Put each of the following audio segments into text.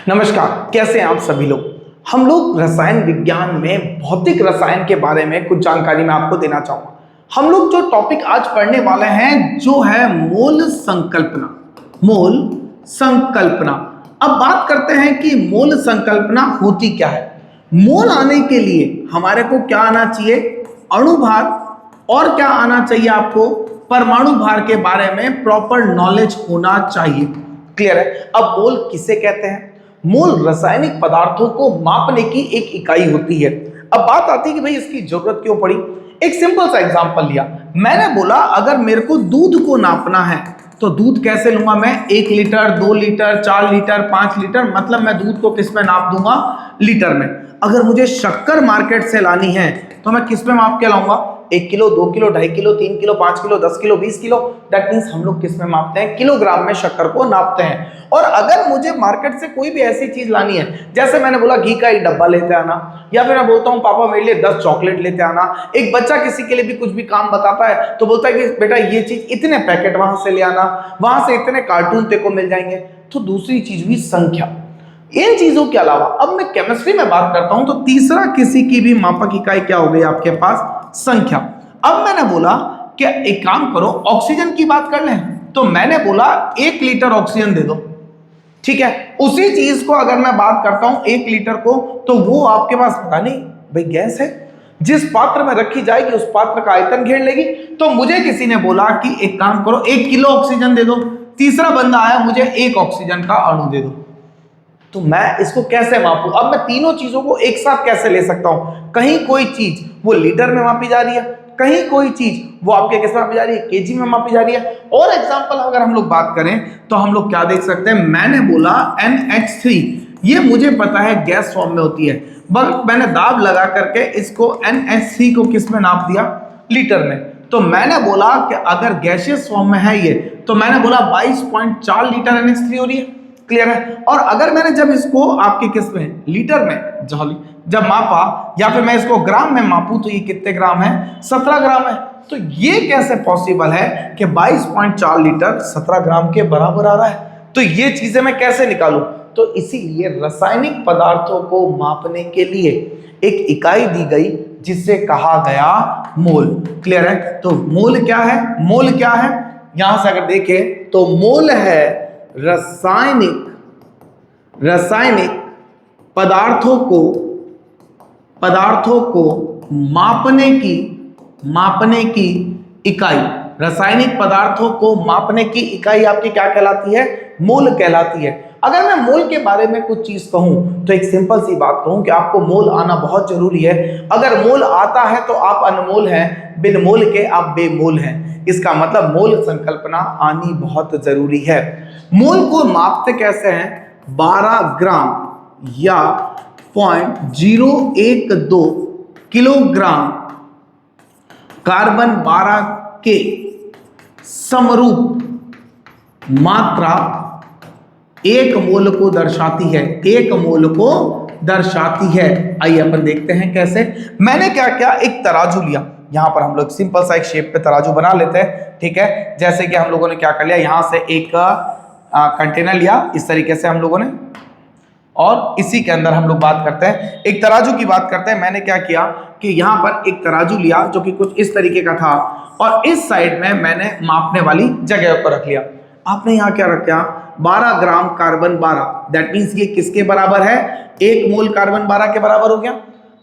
नमस्कार, कैसे हैं आप सभी लोग। हम लोग रसायन विज्ञान में भौतिक रसायन के बारे में कुछ जानकारी मैं आपको देना चाहूंगा। हम लोग जो टॉपिक आज पढ़ने वाले हैं जो है मोल संकल्पना। मोल संकल्पना। अब बात करते हैं कि मोल संकल्पना होती क्या है। मोल आने के लिए हमारे को क्या आना चाहिए, अणुभार, और क्या आना चाहिए आपको, परमाणु भार के बारे में प्रॉपर नॉलेज होना चाहिए। क्लियर है। अब मोल किसे कहते हैं? मोल रासायनिक पदार्थों को मापने की एक इकाई होती है। अब बात आती है कि भाई इसकी जरूरत क्यों पड़ी। एक सिंपल सा एग्जांपल लिया, मैंने बोला अगर मेरे को दूध को नापना है तो दूध कैसे लूंगा मैं, 1 लीटर, 2 लीटर, 4 लीटर, 5 लीटर, मतलब मैं दूध को किस में नाप दूंगा, लीटर में। अगर मुझे शक्कर मार्केट से लानी है तो मैं किस में माप के लाऊंगा, 1 kilo, 2 kilo, 2.5 kilo, 3 kilo, 5 kilo, 10 kilo, 20 kilo. That means हम लोग किस में मापते हैं, किलोग्राम में शक्कर को नापते हैं। और अगर मुझे मार्केट से कोई भी ऐसी चीज लानी है, जैसे मैंने बोला घी का एक डब्बा लेते आना, या फिर मैं बोलता हूँ पापा मेरे लिए 10 चॉकलेट लेते आना। एक बच्चा किसी के लिए भी कुछ भी काम बताता है तो बोलता है कि बेटा ये चीज इतने पैकेट वहां से ले आना, वहां से इतने कार्टून तेरे को मिल जाएंगे। तो दूसरी चीज हुई संख्या। इन चीजों के अलावा अब मैं केमिस्ट्री में बात करता हूं तो तीसरा किसी की भी मापक इकाई क्या हो गई आपके पास, संख्या। अब मैंने बोला कि एक काम करो, ऑक्सीजन की बात कर लें, तो मैंने बोला 1 लीटर ऑक्सीजन दे दो, ठीक है। उसी चीज को अगर मैं बात करता हूं 1 लीटर को, तो वो आपके पास पता नहीं भाई गैस है, जिस पात्र में रखी जाएगी उस पात्र का आयतन घेर लेगी। तो मुझे किसी ने बोला कि एक काम करो 1 किलो ऑक्सीजन दे दो, तीसरा बंदा आया मुझे 1 ऑक्सीजन का अणु दे दो, तो मैं इसको कैसे मापूं। अब मैं तीनों चीजों को एक साथ कैसे ले सकता हूं, कहीं कोई चीज वो लीटर में मापी जा रही है, कहीं कोई चीज वो आपके किस में मापी जा रही है, केजी में मापी जा रही है। और एग्जांपल अगर हम लोग बात करें तो हम लोग क्या देख सकते हैं, मैंने बोला NH3, ये मुझे पता है गैस फॉर्म में होती है, बट मैंने दाब लगा करके इसको NH3 को किस में नाप दिया, लीटर में। तो मैंने बोला कि अगर गैसियस फॉर्म में है ये, तो मैंने बोला 22.4 लीटर NH3 हो रही है। क्लियर है। और अगर मैंने जब इसको आपके किस में, लीटर में जब मापा, या फिर मैं इसको ग्राम में मापूं, तो ये कितने ग्राम है, 17 ग्राम है। तो ये कैसे पॉसिबल है कि 22.4 लीटर 17 ग्राम के बराबर आ रहा है। तो ये चीजें मैं कैसे निकालूं। तो इसीलिए रासायनिक पदार्थों को मापने के लिए एक इकाई दी गई जिसे कहा गया मोल। क्लियर है। तो मोल क्या है, मोल क्या है, यहां से अगर देखें तो मोल है रासायनिक पदार्थों को मापने की इकाई। रासायनिक पदार्थों को मापने की इकाई आपकी क्या कहलाती है, मोल कहलाती है। अगर मैं मोल के बारे में कुछ चीज कहूं तो एक सिंपल सी बात कहूं कि आपको मोल आना बहुत जरूरी है। अगर मोल आता है तो आप अनमोल हैं, बिन मोल के आप बेमोल हैं। इसका मतलब मोल संकल्पना आनी बहुत जरूरी है। मोल को मापते कैसे हैं, 12 ग्राम या 0.012 किलोग्राम कार्बन 12 के समरूप मात्रा 1 मोल को दर्शाती है, 1 मोल को दर्शाती है। आइए अपन देखते हैं कैसे। मैंने क्या किया, एक तराजू लिया, यहां पर हम लोग सिंपल सा एक शेप पे तराजू बना लेते हैं, ठीक है। जैसे कि हम लोगों ने क्या कर लिया, यहां से एक कंटेनर लिया इस तरीके से हम लोगों ने, और इसी के अंदर हम लोग बात करते हैं, एक तराजू की बात करते हैं। मैंने क्या किया कि यहाँ पर एक तराजू लिया जो कि कुछ इस तरीके का था, और इस साइड में मैंने मापने वाली जगह पर रख लिया। आपने यहाँ क्या रखा, 12 ग्राम कार्बन 12, दैट मीन्स ये किसके बराबर है, 1 मोल कार्बन 12 के बराबर हो गया।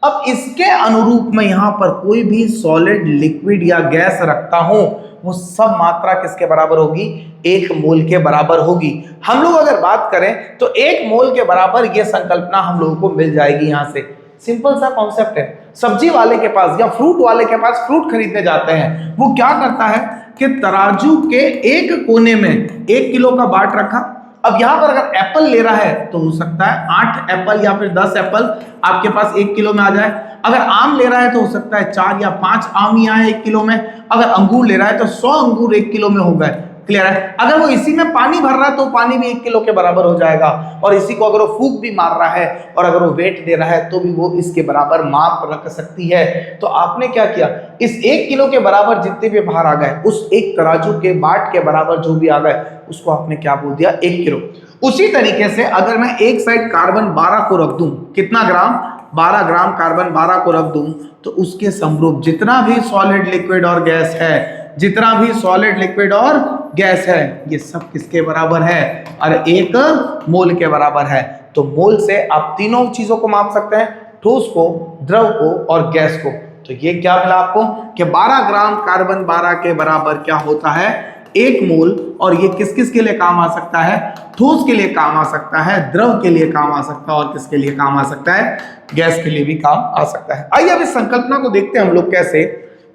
अब इसके अनुरूप में यहाँ पर कोई भी सॉलिड, लिक्विड या गैस रखता हूं, वो सब मात्रा किसके बराबर होगी, 1 मोल के बराबर होगी। हम लोग अगर बात करें तो 1 मोल के बराबर ये संकल्पना हम लोगों को मिल जाएगी। यहां से सिंपल सा कॉन्सेप्ट है। सब्जी वाले के पास या फ्रूट वाले के पास फ्रूट खरीदने जाते हैं, वो क्या करता है कि तराजू के एक कोने में 1 किलो का बाट रखा। अब यहां पर अगर एप्पल ले रहा है तो हो सकता है 8 एप्पल या फिर 10 एप्पल आपके पास 1 किलो में आ जाए। अगर आम ले रहा है तो हो सकता है 4 या 5 आम ही आए 1 किलो में। अगर अंगूर ले रहा है तो 100 अंगूर 1 किलो में हो गए। क्लियर है? अगर वो इसी में पानी भर रहा है तो पानी भी 1 किलो के बराबर हो जाएगा, और इसी को अगर वो फूंक भी मार रहा है और अगर वो वेट दे रहा है तो भी वो इसके बराबर माप रख सकती है। तो आपने क्या किया, इस 1 किलो के बराबर जितने भी बाहर आ गए उस एक तराजू के बाट के बराबर जो भी आ गए उसको आपने क्या बोल दिया, 1 किलो। उसी तरीके से अगर मैं एक साइड कार्बन 12 को रख दूं, कितना ग्राम, 12 ग्राम कार्बन 12 को रख दूं, तो उसके समरूप जितना भी सॉलिड लिक्विड और गैस है, जितना भी सॉलिड लिक्विड और गैस है, ये सब किसके बराबर है, और 1 मोल के बराबर है। तो मोल से आप तीनों चीजों को माप सकते हैं, ठोस को, द्रव को और गैस को। तो ये क्या मिला आपको कि 12 ग्राम कार्बन 12 के बराबर क्या होता है, 1 मोल। और ये किस किस के लिए काम आ सकता है, ठोस के लिए काम आ सकता है, द्रव के लिए काम आ सकता है, और किसके लिए काम आ सकता है, गैस के लिए भी काम आ सकता है। आइए अब इस संकल्पना को देखते हैं हम लोग कैसे।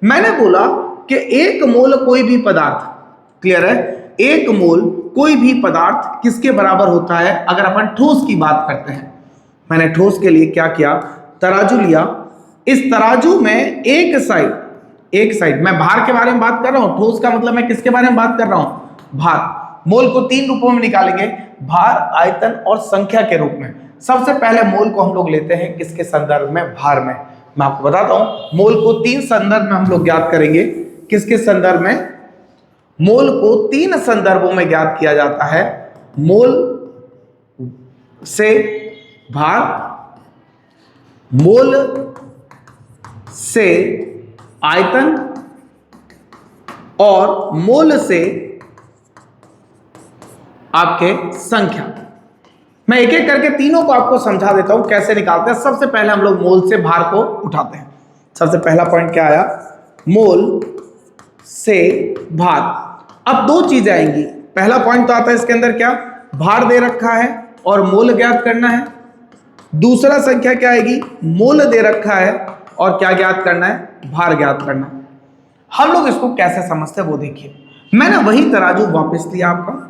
मैंने बोला कि 1 मोल कोई भी पदार्थ, क्लियर है, 1 मोल कोई भी पदार्थ किसके बराबर होता है अगर अपन ठोस की बात करते हैं। मैंने ठोस के लिए क्या किया, तराजू लिया, इस तराजू में एक साइड मैं भार के बारे में बात कर रहा हूं, ठोस का मतलब मैं किसके बारे में बात कर रहा हूं, भार। मोल को 3 रूपों में निकालेंगे, भार, आयतन और संख्या के रूप में। सबसे पहले मोल को हम लोग लेते हैं किसके संदर्भ में, भार में। मैं आपको बताता हूं, मोल को 3 संदर्भ में हम लोग ज्ञात करेंगे। किसके संदर्भ में, मोल को 3 संदर्भों में ज्ञात किया जाता है। मोल से भार, मोल से आयतन और मोल से आपके संख्या। मैं एक एक करके तीनों को आपको समझा देता हूं कैसे निकालते हैं। सबसे पहले हम लोग मोल से भार को उठाते हैं। सबसे पहला पॉइंट क्या आया, मोल से भार। अब 2 चीजें आएंगी। पहला पॉइंट तो आता है इसके अंदर क्या, भार दे रखा है और मोल ज्ञात करना है। दूसरा संख्या क्या आएगी, मोल दे रखा है और क्या ज्ञात करना है, भार ज्ञात करना है। हम लोग इसको कैसे समझते हैं वो देखिए। मैंने वही तराजू वापस लिया आपका,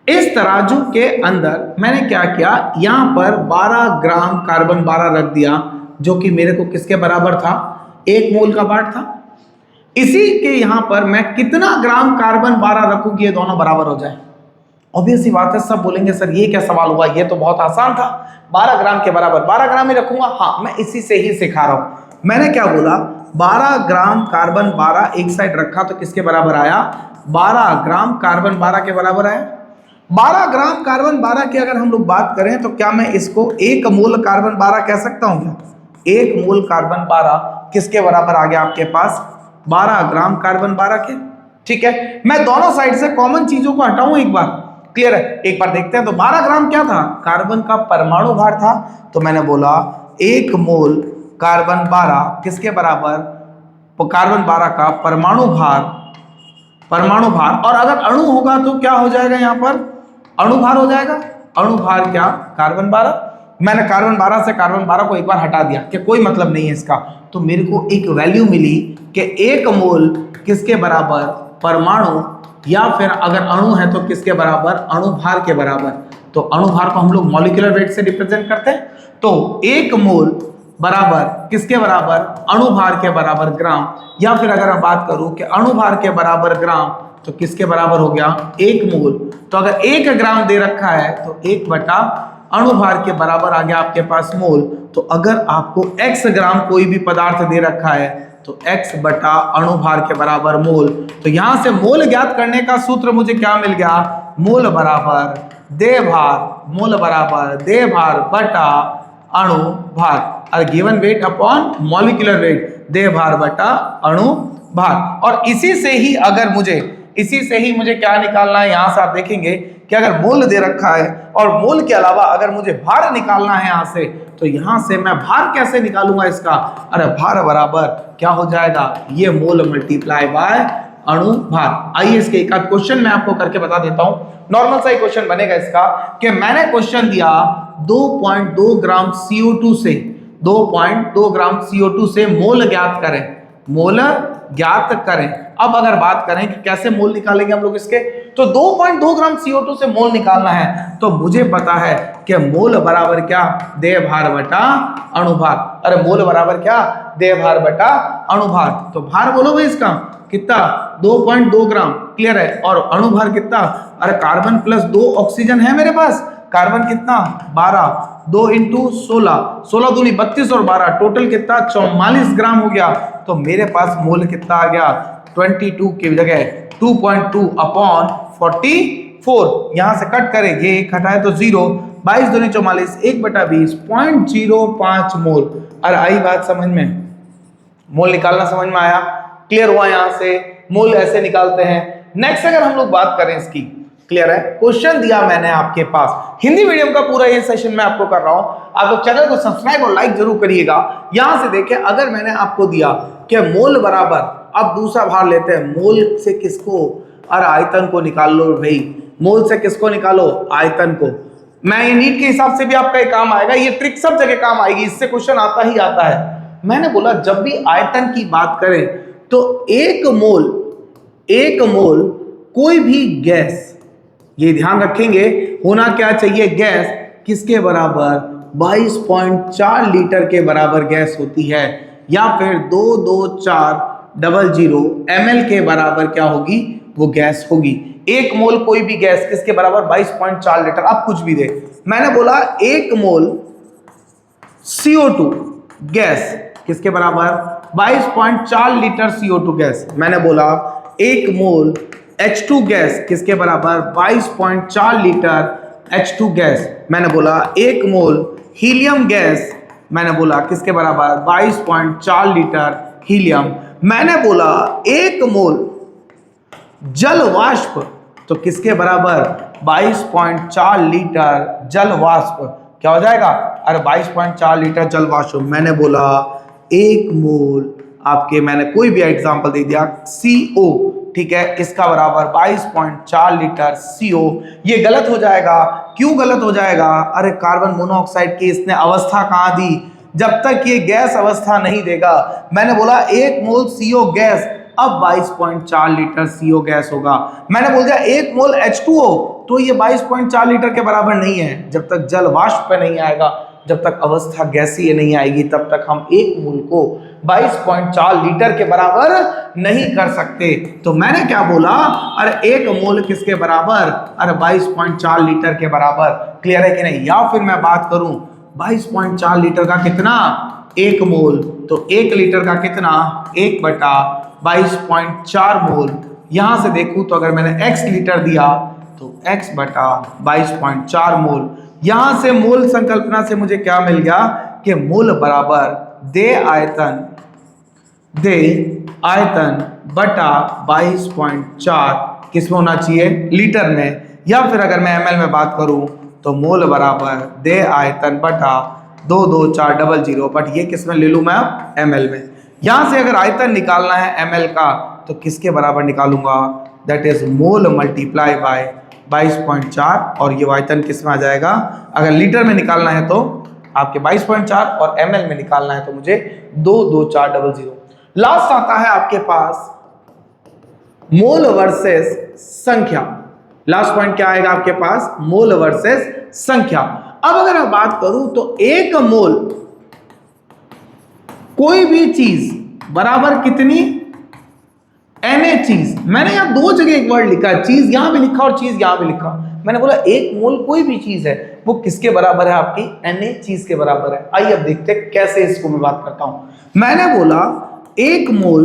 इस तराजू के अंदर मैंने क्या किया, यहां पर 12 ग्राम कार्बन 12 रख दिया, जो कि मेरे को किसके बराबर था, 1 मोल का बाट था। इसी के यहां पर मैं कितना ग्राम कार्बन 12 रखूं कि ये दोनों बराबर हो जाए। ऑब्वियस सी बात है, सब बोलेंगे सर ये क्या सवाल हुआ, ये तो बहुत आसान था, 12 ग्राम के बराबर 12 ग्राम ही रखूंगा। हाँ, मैं इसी से ही सिखा रहा हूं। मैंने क्या बोला, 12 ग्राम कार्बन 12 एक साइड रखा तो किसके बराबर आया, 12 ग्राम कार्बन 12 के बराबर आया। 12 ग्राम कार्बन 12 की अगर हम लोग बात करें तो क्या मैं इसको 1 मोल कार्बन 12 कह सकता हूं क्या, 1 मोल कार्बन 12 किसके बराबर आ गया आपके पास, 12 ग्राम कार्बन 12 के। ठीक है, मैं दोनों साइड से कॉमन चीजों को हटाऊं एक बार, क्लियर है। एक बार देखते हैं। तो 12 ग्राम क्या था, कार्बन का परमाणु भार था। तो मैंने बोला 1 मोल कार्बन 12 किसके बराबर, कार्बन 12 का परमाणु भार, और अगर अणु होगा तो क्या हो जाएगा, यहां पर अणु भार हो जाएगा। अणु भार क्या, कार्बन 12। मैंने कार्बन 12 से कार्बन 12 को एक बार हटा दिया कि कोई मतलब नहीं है इसका, तो मेरे को एक वैल्यू मिली कि 1 मोल किसके बराबर, परमाणु, या फिर अगर अणु है तो किसके बराबर, अणु भार के बराबर। तो अणु भार को हम लोग मॉलिक्यूलर वेट से रिप्रेजेंट करते हैं। तो 1 मोल बराबर किसके बराबर, अणु भार के बराबर ग्राम, या फिर अगर मैं बात करूं कि अणु भार के बराबर ग्राम तो किसके बराबर हो गया, 1 मोल। तो अगर 1 ग्राम दे रखा है तो 1 बटा अणु भार के बराबर आ गया आपके पास मोल। तो अगर आपको x ग्राम कोई भी पदार्थ दे रखा है तो x बटा अणु भार के बराबर मोल। तो यहां से मोल ज्ञात करने का सूत्र मुझे क्या मिल गया, मोल बराबर दे भार, मोल बराबर दे भार बटा अणु भार, और given weight upon molecular weight, दे भार बटा अणु भार। और इसी से ही मुझे क्या निकालना है, यहां से आप देखेंगे कि अगर मोल दे रखा है और मोल के अलावा अगर मुझे भार निकालना है यहां से, तो यहां से मैं भार कैसे निकालूंगा इसका, अरे भार बराबर क्या हो जाएगा, ये मोल मल्टीप्लाई बाय अणु भार। आइए इसके एक आध क्वेश्चन मैं आपको करके बता देता हूं। नॉर्मल सा क्वेश्चन बनेगा इसका कि मैंने क्वेश्चन दिया 2.2 ग्राम CO2 से, 2.2 ग्राम CO2 से मोल ज्ञात करें, मोल ज्ञात करें। अब अगर बात करें कि कैसे मोल निकालेंगे हम लोग इसके, तो 2.2 ग्राम CO2 से मोल निकालना है तो मुझे पता है कि मोल बराबर क्या, देह भार बटा अणुभार। अरे मोल बराबर क्या, देह भार बटा अणुभार। तो भार बोलो भाई इसका कितना, 2.2 ग्राम, क्लियर है। और अणुभार कितना, अरे कार्बन प्लस 2 ऑक्सीजन है मेरे पास, कार्बन कितना 12, 2 इंटू 16, 16 दूनी 32 और 12 टोटल कितना 44 ग्राम हो गया। तो मेरे पास मोल कितना आ गया, 22 की जगह 2.2 अपॉन 44। यहां से कट करेंगे, एक हटाए तो 0, 22 दूनी 44, 1/20, 0.05 मोल। अरे आई बात समझ में, मोल निकालना समझ में आया, क्लियर हुआ। यहां से मोल ऐसे निकालते हैं। नेक्स्ट अगर हम लोग बात करें इसकी, क्लियर है। क्वेश्चन दिया मैंने आपके पास, हिंदी मीडियम का पूरा ये सेशन मैं आपको कर रहा हूं, आप लोग चैनल को सब्सक्राइब और लाइक जरूर करिएगा। यहां से देखिए, अगर मैंने आपको दिया कि मोल बराबर, अब दूसरा भाग लेते हैं, मोल से किसको, और आयतन को निकाल लो भाई। मोल से किसको निकालो, आयतन को। मैं ये नीट के हिसाब से भी आपका ये काम आएगा, ये ट्रिक सब जगह काम आएगी, इससे क्वेश्चन आता ही आता है। मैंने बोला जब भी आयतन की बात करें तो एक मोल कोई भी गैस, ये ध्यान रखेंगे, होना क्या चाहिए, गैस किसके बराबर, 22.4 लीटर के बराबर गैस होती है, या फिर 22400 ml के बराबर क्या होगी, वो गैस होगी। एक मोल कोई भी गैस किसके बराबर, 22.4 लीटर। अब कुछ भी दे, मैंने बोला एक मोल CO2 गैस किसके बराबर, 22.4 लीटर CO2 गैस। मैंने बोला एक मोल H2 गैस किसके बराबर, 22.4 लीटर H2 गैस। मैंने बोला एक मोल हीलियम गैस, मैंने बोला किसके बराबर, 22.4 लीटर हीलियम। मैंने बोला एक मोल जल वाष्प, तो किसके बराबर, 22.4 लीटर जल वाष्प। क्या हो जाएगा, अरे 22.4 लीटर जल वाष्प। मैंने बोला एक मोल आपके, मैंने कोई भी एग्जांपल दे दिया, CO, ठीक है, इसका बराबर 22.4 लीटर CO। ये गलत हो जाएगा, क्यों गलत हो जाएगा, अरे कार्बन मोनोऑक्साइड की इसने अवस्था कहां दी, जब तक ये गैस अवस्था नहीं देगा। मैंने बोला एक मोल CO गैस, अब 22.4 लीटर CO गैस होगा। मैंने बोल दिया एक मोल H2O, तो ये 22.4 लीटर के बराबर नहीं है, जब तक जल वाष्प पे नहीं आएगा, जब तक अवस्था गैसीय नहीं आएगी, तब तक हम एक मोल को 22.4 लीटर के बराबर नहीं कर सकते। तो मैंने क्या बोला, अरे एक मोल किसके बराबर, अरे 22.4 लीटर के बराबर। क्लियर है कि नहीं। या फिर मैं बात करूं 22.4 लीटर का कितना, एक मोल, तो 1 लीटर का कितना, 1/22.4 मोल। यहां से देखूं तो अगर मैंने x लीटर दिया तो x/22.4 मोल। यहां से मोल संकल्पना से मुझे क्या मिल गया कि मोल बराबर दे आयतन बटा 22.4 किसमें होना चाहिए, लीटर में। या फिर अगर मैं ml में बात करूं तो मोल बराबर दे आयतन बटा 22400, बट ये किसमें ले लूं मैं, अब ml में। यहां से अगर आयतन निकालना है ml का तो किसके बराबर निकालूंगा, that is mole multiply by 22.4, और ये आयतन किस में आ जाएगा, अगर लीटर में निकालना है तो आपके 22.4 और ml में निकालना है तो मुझे 22400। लास्ट आता है आपके पास मोल वर्सेस संख्या। लास्ट पॉइंट क्या आएगा आपके पास, मोल वर्सेस संख्या। अब अगर मैं बात करूं तो एक मोल कोई भी चीज बराबर कितनी, Na चीज। मैंने यहां दो जगह एक वर्ड लिखा, चीज यहां भी लिखा और चीज यहां भी लिखा। मैंने बोला एक मोल कोई भी चीज है वो किसके बराबर है, आपकी Na चीज के बराबर है। आइए अब देखते हैं कैसे इसको मैं बात करता हूं। मैंने बोला एक मोल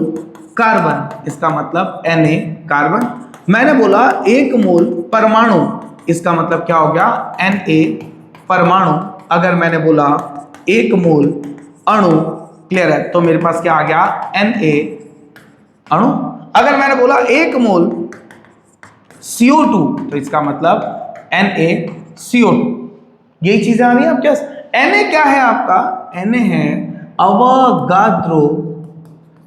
कार्बन, इसका मतलब Na कार्बन। मैंने बोला एक मोल परमाणु, इसका मतलब क्या हो गया, Na परमाणु। अगर मैंने बोला एक मोल अणु, क्लियर है, तो मेरे पास क्या आ गया, Na अणु। अगर मैंने बोला एक मोल CO2 तो इसका मतलब NaCO2। यही चीजें आ रही है आपके पास। Na क्या है आपका, Na है अवगाद्रो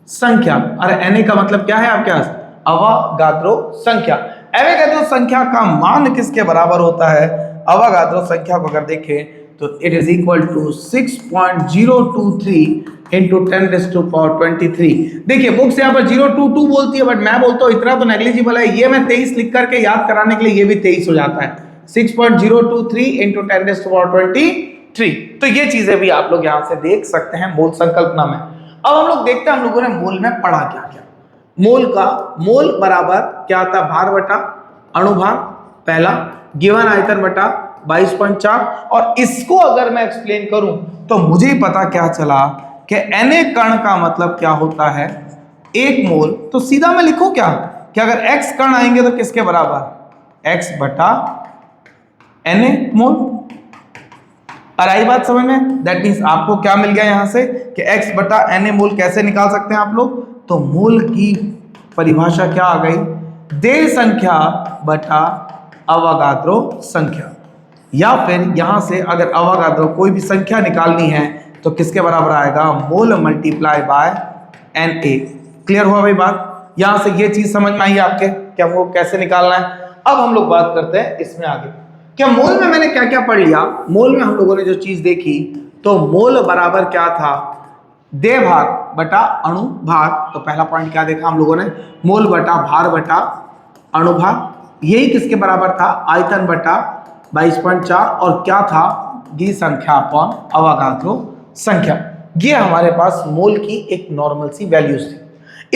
संख्या। अरे Na का मतलब क्या है आपके पास, अवगाद्रो संख्या। अवगाद्रो संख्या का मान किसके बराबर होता है, अवगाद्रो संख्या को अगर देखें तो it is equal to 6.023 into 10⁻23। देखिए बुक्स यहाँ पर 022 बोलती है, बट मैं बोलता हूँ इतना तो नेग्लिजिबल है, ये मैं 23 लिख करके याद कराने के लिए ये भी 23 हो जाता है। 6.023 इंटू 10⁻23। तो ये चीजें भी आप लोग यहाँ से देख सकते हैं मोल संकल्पना में। अब हम लोग देखते हैं हम लोगों ने मोल में पढ़ा क्या क्या। मोल बराबर क्या था, भार बटा अणुभार पहला, गिवन आयतन बटा 22.4। और इसको अगर मैं एक्सप्लेन करूं तो मुझे पता क्या चला कि Na कण का मतलब क्या होता है, 1 मोल। तो सीधा मैं लिखूं क्या कि अगर x कण आएंगे तो किसके बराबर, x बटा Na मोल। और आई बात समझ में, दैट मीन्स आपको क्या मिल गया यहां से कि x बटा Na मोल कैसे निकाल सकते हैं आप लोग। तो मोल की परिभाषा क्या आ गई, देह संख्या बटा अवोगाद्रो संख्या। या फिर यहां से अगर अवोगाद्रो कोई भी संख्या निकालनी है तो किसके बराबर आएगा, मोल मल्टीप्लाई बाय Na। क्लियर हुआ भाई बात, यहां से ये चीज समझ में आई आपके क्या वो कैसे निकालना है। अब हम लोग बात करते हैं इसमें आगे, क्या मोल में मैंने क्या क्या पढ़ लिया। मोल में हम लोगों ने जो चीज देखी, तो मोल बराबर क्या था, देह भार बटा अणु भार। तो पहला पॉइंट क्या देखा हम लोगों ने, मोल बटा भार बटा अणु भार। यही किसके बराबर था, आयतन बटा 22.4। और क्या था, गी संख्या अपॉन अवोगाद्रो संख्या। ये हमारे पास मोल की एक नॉर्मल सी वैल्यूज थी।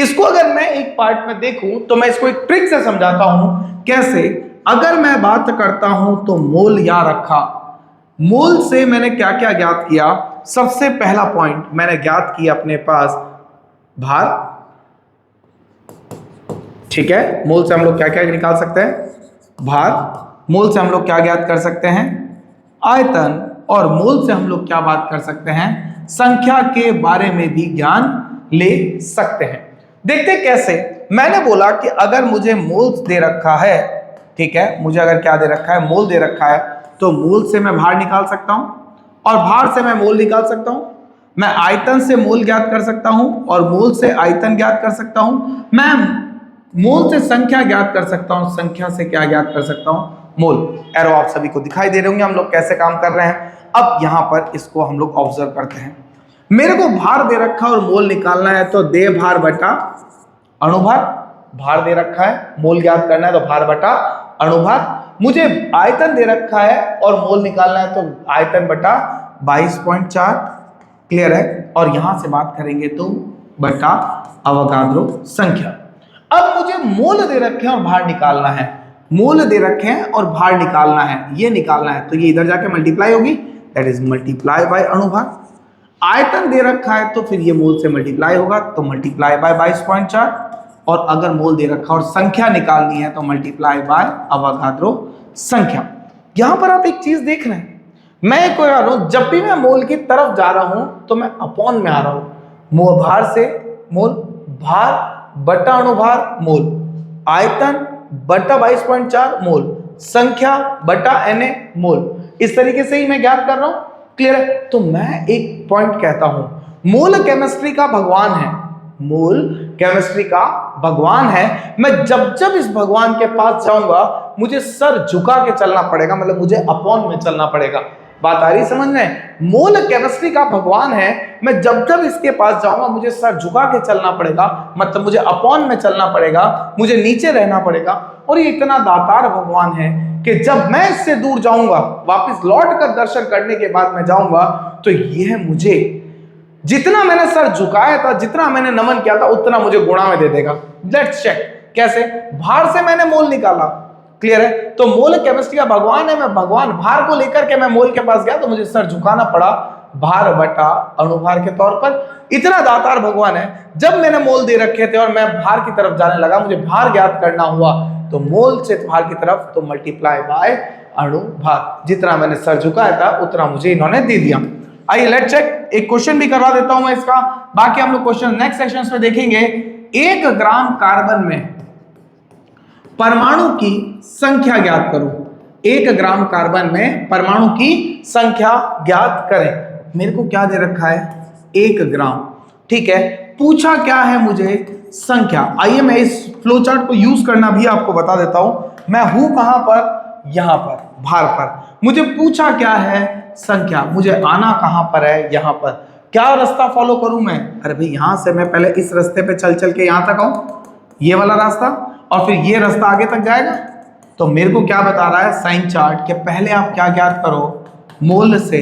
इसको अगर मैं एक पार्ट में देखूं तो मैं इसको एक ट्रिक से समझाता हूं। कैसे, अगर मैं बात करता हूं तो मोल यहां रखा, मोल से मैंने क्या क्या ज्ञात किया। सबसे पहला पॉइंट मैंने ज्ञात किया अपने पास भार, ठीक है। मोल से हम लोग क्या क्या निकाल सकते हैं, भार। मोल से हम लोग क्या ज्ञात कर सकते हैं, आयतन। और मोल से हम लोग क्या बात कर सकते हैं, संख्या के बारे में भी ज्ञान ले सकते हैं। देखते कैसे। मैंने बोला कि अगर मुझे मोल दे रखा है, ठीक है, मुझे अगर क्या दे रखा है, मोल दे रखा है, तो मोल से मैं भार निकाल सकता हूं और भार से मैं मोल निकाल सकता हूं। मैं आयतन से मोल ज्ञात कर सकता हूं और मोल से आयतन ज्ञात कर सकता हूं। मैं मोल से संख्या ज्ञात कर सकता हूं, संख्या से क्या ज्ञात कर सकता हूं, मोल। एरो आप सभी को दिखाई दे रहे होंगे हम लोग कैसे काम कर रहे हैं। अब यहां पर इसको हम लोग ऑब्जर्व करते हैं। मेरे को भार दे रखा और मोल निकालना है, तो देह भार बटा अणुभार। भार दे रखा है, मोल ज्ञात करना है, तो भार बटा अणुभार। मुझे आयतन दे रखा है और मोल निकालना है, तो आयतन बटा 22.4। क्लियर है। और यहां से बात करेंगे तो बटा अवोगाद्रो संख्या। अब मुझे मोल दे रखे हैं और भार निकालना है, मोल दे रखे हैं और भार निकालना है, ये निकालना है, तो ये इधर जाके मल्टीप्लाई होगी, दैट इज मल्टीप्लाई बाय अणुभार। आयतन दे रखा है तो फिर ये मोल से मल्टीप्लाई होगा, तो मल्टीप्लाई बाय 22.4। और अगर मोल दे रखा और संख्या निकालनी है तो मल्टीप्लाई बाय अवोगाद्रो संख्या। यहां पर आप एक चीज देख रहे हैं, मैं कोई आ रहा हूं, जब भी मैं मोल की तरफ जा रहा हूं तो मैं अपॉन में आ रहा हूं। भार से मोल, भार बटा अणुभार मोल, आयतन बटा 22.4 मोल, संख्या बटा Na मोल। इस तरीके से ही मैं ज्ञात कर रहा हूं। क्लियर है। तो मैं एक पॉइंट कहता हूं, मोल केमिस्ट्री का भगवान है, मोल केमिस्ट्री का भगवान है। मैं जब जब इस भगवान के पास जाऊंगा मुझे सर झुका के चलना पड़ेगा, मतलब मुझे अपॉन में चलना पड़ेगा। बात आ रही समझ में, मोल केमिस्ट्री का भगवान है, मैं जब जब इसके पास जाऊंगा मुझे सर झुका के चलना पड़ेगा, मतलब मुझे अपॉन में चलना पड़ेगा, मुझे नीचे रहना पड़ेगा। और ये इतना दातार भगवान है कि जब मैं इससे दूर जाऊंगा, वापस लौट कर दर्शन करने के बाद मैं जाऊंगा, तो यह मुझे जितना मैंने सर झुकाया था, जितना मैंने नमन किया था, उतना मुझे गुणा में दे देगा। लेट्स चेक कैसे। भार से मैंने मोल निकाला, क्लियर है। तो मोल केमिस्ट्री का भगवान है, मैं भगवान, भार को लेकर के मैं मोल के पास गया तो मुझे सर झुकाना पड़ा भार बटा अणुभार के तौर पर। इतना दातार भगवान है। जब मैंने मोल दे रखे थे और मैं भार की तरफ जाने लगा, मुझे भार ज्ञात करना हुआ, तो मोल से भार की तरफ तो मल्टीप्लाई बाय अणुभार। जितना मैंने सर झुकाया था उतना मुझे इन्होंने दे दिया। आइए लेट्स चेक, एक क्वेश्चन भी करवा देता हूं मैं इसका, बाकी हम लोग क्वेश्चन नेक्स्ट सेशन में देखेंगे। 1 ग्राम कार्बन में परमाणु की संख्या ज्ञात करो। 1 ग्राम कार्बन में परमाणु की संख्या ज्ञात करें। मेरे को क्या दे रखा है, 1 ग्राम, ठीक है। पूछा क्या है मुझे, संख्या। आइए मैं इस फ्लो चार्ट को यूज करना भी आपको बता देता हूं। मैं हूं कहां पर, यहां पर, भार पर। मुझे पूछा क्या है, संख्या। मुझे आना कहां पर है, यहां पर। क्या रास्ता फॉलो करूं मैं? अरे भाई यहां से मैं पहले इस रास्ते पे चल चल के यहां तक आऊं, ये वाला रास्ता, और फिर ये रास्ता आगे तक जाएगा। तो मेरे को क्या बता रहा है साइन चार्ट, कि पहले आप क्या ज्ञात करो, मोल से,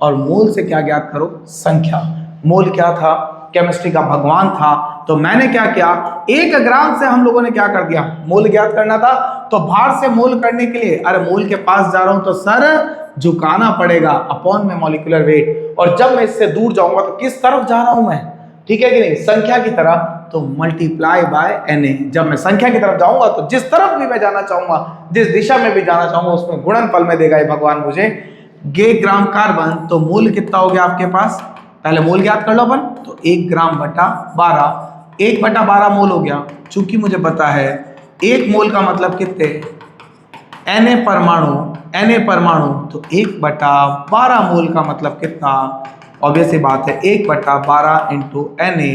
और मोल से क्या ज्ञात करो, संख्या। मोल क्या था? केमिस्ट्री का भगवान था। तो मैंने क्या किया, 1 ग्राम से हम लोगों ने क्या कर दिया, मोल ज्ञात करना था। तो भार से मोल करने के लिए, अरे मोल के पास जा रहा हूं तो सर झुकाना पड़ेगा अपॉन में मॉलिक्यूलर वेट, और जब मैं इससे दूर जाऊंगा तो किस तरफ जा रहा हूं मैं, ठीक है कि नहीं, संख्या की तरफ, तो मल्टीप्लाई बाय Na। जब मैं संख्या की तरफ जाऊंगा तो जिस तरफ भी मैं जाना चाहूंगा, जिस दिशा में भी जाना चाहूंगा, उसमें गुणनफल में देगा ये भगवान मुझे। गे ग्राम कार्बन, तो मोल कितना हो गया आपके पास, पहले मोल ज्ञात कर लो अपन, तो 1 ग्राम बटा 12, 1/12 मोल हो गया। चूंकि मुझे पता है 1 मोल का मतलब कितने, Na परमाणु, तो 1/12 मोल का मतलब कितना, ऑब्वियस सी बात है 1/12 इंटू Na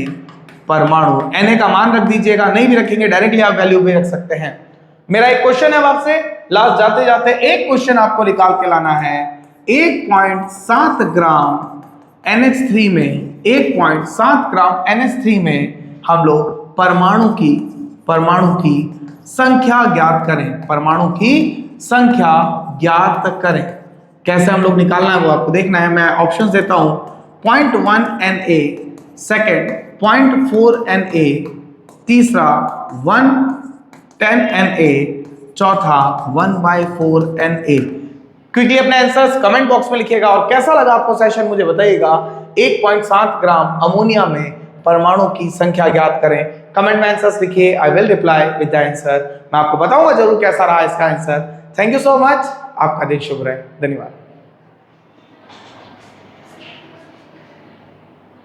परमाणु। Na का मान रख दीजिएगा, नहीं भी रखेंगे डायरेक्टली आप वैल्यू भी रख सकते हैं। मेरा एक क्वेश्चन है आपसे, लास्ट जाते जाते एक क्वेश्चन आपको निकाल के लाना है। 1.7 ग्राम NH3 में, 1.7 ग्राम NH3 में हम लोग परमाणु की संख्या ज्ञात करें, परमाणु की संख्या ज्ञात करें। कैसे हम लोग निकालना है वो आपको देखना है। मैं ऑप्शंस देता हूं, 0.1 Na, सेकेंड 0.4 Na, तीसरा 110 Na, चौथा 1/4 Na। क्विकली अपने आंसर्स कमेंट बॉक्स में लिखिएगा, और कैसा लगा आपको सेशन मुझे बताइएगा। 1.7 ग्राम अमोनिया में परमाणु की संख्या ज्ञात करें। कमेंट में आंसर्स लिखिए, I will reply with the answer. मैं आपको बताऊंगा जरूर कैसा रहा इसका answer. Thank you so much, आपका दिन शुभ रहे, धन्यवाद।